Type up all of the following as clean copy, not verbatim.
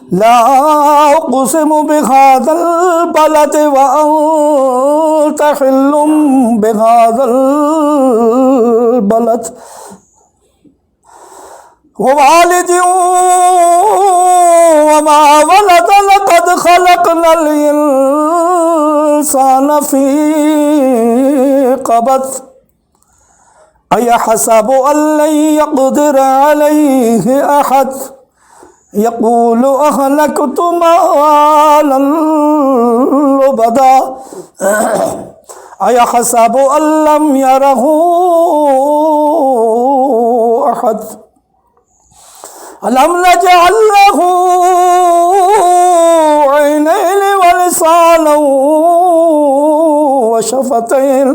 ला उक़सिमु बिहाज़ल बलद व अंत हिल्लुम बिहाज़ल बलद ववालिदिन वमा वलद लक़द ख़लक़नल इंसान फ़ी क़बद अयहसबु अल्लन यक़दिर अलैहि अहद यक़ूलु अहलकतु मालन लुबदा अयहसबु अल्लम यरहु अहद अलम नजअल लहू ऐनैन व लिसानन व शफ़तैन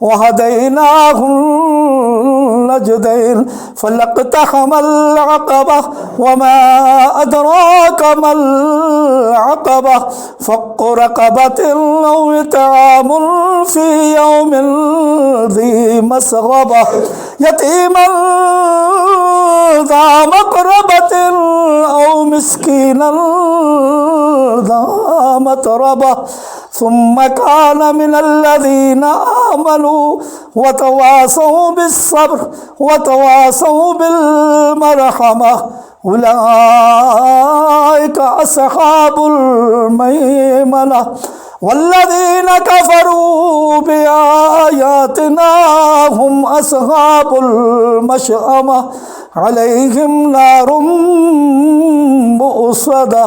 व हदैनाहु नजदैन फलक़तहमल अक़बा व मा अदराक मल अक़बा फ़क्कु रक़बतिन औ इत्आमुन फ़ी यौमिन ज़ी मसग़बा यतीमन ज़ा मक़रबतिन औ मिस्कीनन ज़ा मतरबा सुम्म कान मिनल्लज़ीना आमनू वतवासौ बिस्सब्र वतवासौ बिलमरहमा उलाइका अस्हाबुल मैमना वल्लज़ीना कफ़रू बिआयातिना हुम अस्हाबुल मशअमा अलैहिम नारुम मुअस्सदा।